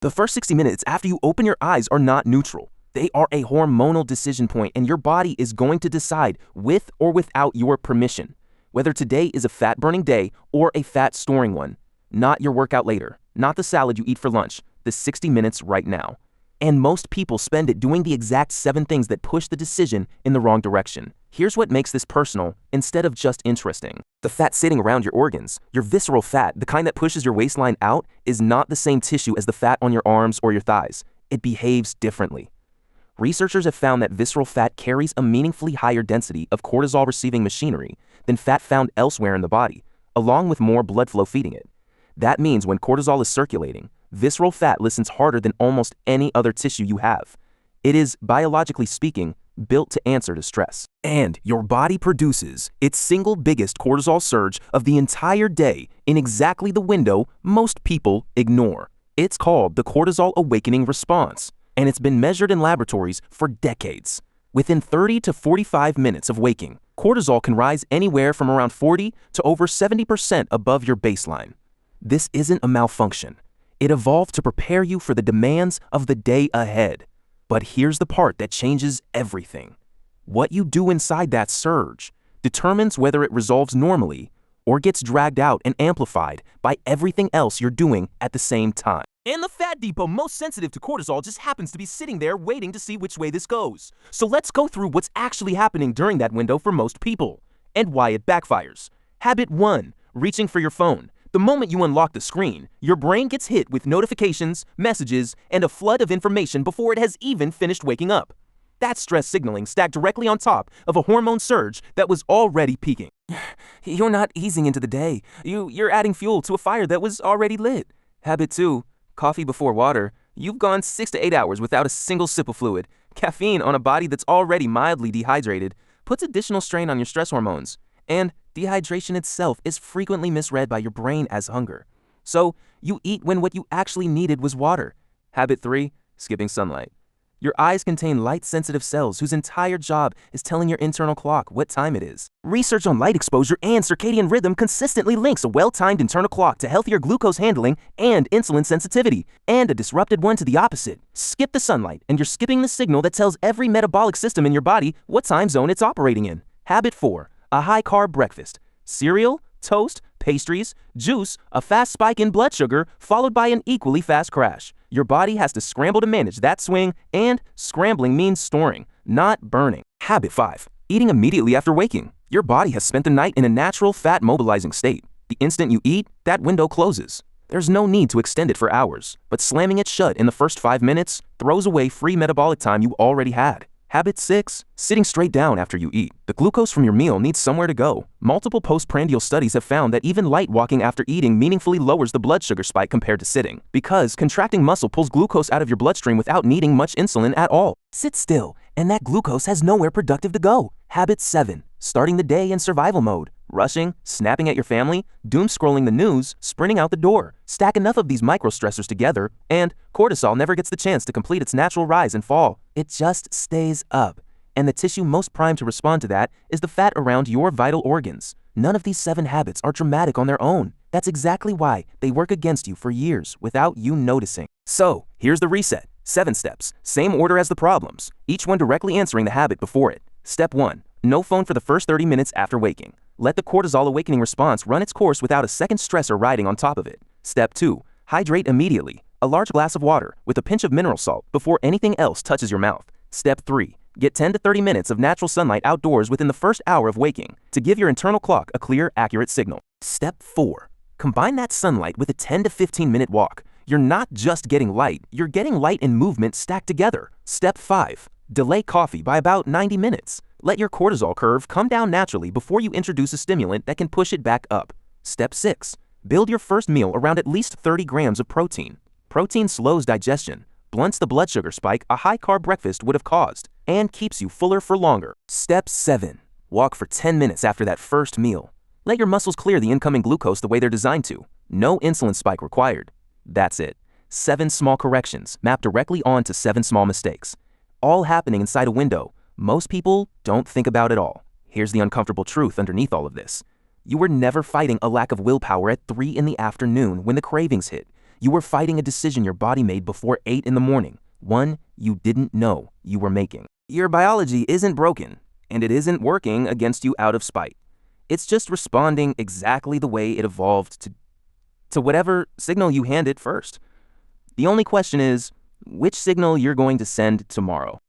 The first 60 minutes after you open your eyes are not neutral. They are a hormonal decision point, and your body is going to decide with or without your permission whether today is a fat-burning day or a fat-storing one. Not your workout later, not the salad you eat for lunch, the 60 minutes right now. And most people spend it doing the exact 7 things that push the decision in the wrong direction. Here's what makes this personal instead of just interesting. The fat sitting around your organs, your visceral fat, the kind that pushes your waistline out, is not the same tissue as the fat on your arms or your thighs. It behaves differently. Researchers have found that visceral fat carries a meaningfully higher density of cortisol-receiving machinery than fat found elsewhere in the body, along with more blood flow feeding it. That means when cortisol is circulating, visceral fat listens harder than almost any other tissue you have. It is, biologically speaking, built to answer to stress. And your body produces its single biggest cortisol surge of the entire day in exactly the window most people ignore. It's called the cortisol awakening response, and it's been measured in laboratories for decades. Within 30 to 45 minutes of waking, cortisol can rise anywhere from around 40 to over 70% above your baseline. This isn't a malfunction. It evolved to prepare you for the demands of the day ahead. But here's the part that changes everything. What you do inside that surge determines whether it resolves normally or gets dragged out and amplified by everything else you're doing at the same time. And the fat depot most sensitive to cortisol just happens to be sitting there waiting to see which way this goes. So let's go through what's actually happening during that window for most people and why it backfires. Habit 1. Reaching for your phone. The moment you unlock the screen, your brain gets hit with notifications, messages, and a flood of information before it has even finished waking up. That's stress signaling stacked directly on top of a hormone surge that was already peaking. You're not easing into the day. You're adding fuel to a fire that was already lit. Habit 2. Coffee before water. You've gone 6 to 8 hours without a single sip of fluid. Caffeine on a body that's already mildly dehydrated puts additional strain on your stress hormones. And dehydration itself is frequently misread by your brain as hunger. So you eat when what you actually needed was water. Habit 3. Skipping sunlight. Your eyes contain light-sensitive cells whose entire job is telling your internal clock what time it is. Research on light exposure and circadian rhythm consistently links a well-timed internal clock to healthier glucose handling and insulin sensitivity, and a disrupted one to the opposite. Skip the sunlight, and you're skipping the signal that tells every metabolic system in your body what time zone it's operating in. Habit 4. A high-carb breakfast. Cereal, toast, pastries, juice, a fast spike in blood sugar, followed by an equally fast crash. Your body has to scramble to manage that swing, and scrambling means storing, not burning. Habit 5. Eating immediately after waking. Your body has spent the night in a natural fat-mobilizing state. The instant you eat, that window closes. There's no need to extend it for hours, but slamming it shut in the first 5 minutes throws away free metabolic time you already had. Habit 6. Sitting straight down after you eat. The glucose from your meal needs somewhere to go. Multiple postprandial studies have found that even light walking after eating meaningfully lowers the blood sugar spike compared to sitting, because contracting muscle pulls glucose out of your bloodstream without needing much insulin at all. Sit still, and that glucose has nowhere productive to go. Habit 7. Starting the day in survival mode. Rushing, snapping at your family, doom scrolling the news, sprinting out the door. Stack enough of these micro-stressors together, and cortisol never gets the chance to complete its natural rise and fall. It just stays up. And the tissue most primed to respond to that is the fat around your vital organs. None of these 7 habits are dramatic on their own. That's exactly why they work against you for years without you noticing. So, here's the reset. 7 steps, same order as the problems, each one directly answering the habit before it. Step 1. No phone for the first 30 minutes after waking. Let the cortisol awakening response run its course without a second stressor riding on top of it. Step 2. Hydrate immediately. A large glass of water with a pinch of mineral salt before anything else touches your mouth. Step 3. Get 10 to 30 minutes of natural sunlight outdoors within the first hour of waking to give your internal clock a clear, accurate signal. Step 4. Combine that sunlight with a 10 to 15 minute walk. You're not just getting light, you're getting light and movement stacked together. Step 5. Delay coffee by about 90 minutes. Let your cortisol curve come down naturally before you introduce a stimulant that can push it back up. Step 6. Build your first meal around at least 30 grams of protein. Protein slows digestion, blunts the blood sugar spike a high-carb breakfast would have caused, and keeps you fuller for longer. Step 7. Walk for 10 minutes after that first meal. Let your muscles clear the incoming glucose the way they're designed to. No insulin spike required. That's it. 7 small corrections mapped directly onto 7 small mistakes. All happening inside a window most people don't think about at all. Here's the uncomfortable truth underneath all of this. You were never fighting a lack of willpower at 3 in the afternoon when the cravings hit. You were fighting a decision your body made before 8 in the morning, one you didn't know you were making. Your biology isn't broken, and it isn't working against you out of spite. It's just responding exactly the way it evolved to whatever signal you hand it first. The only question is, which signal you're going to send tomorrow.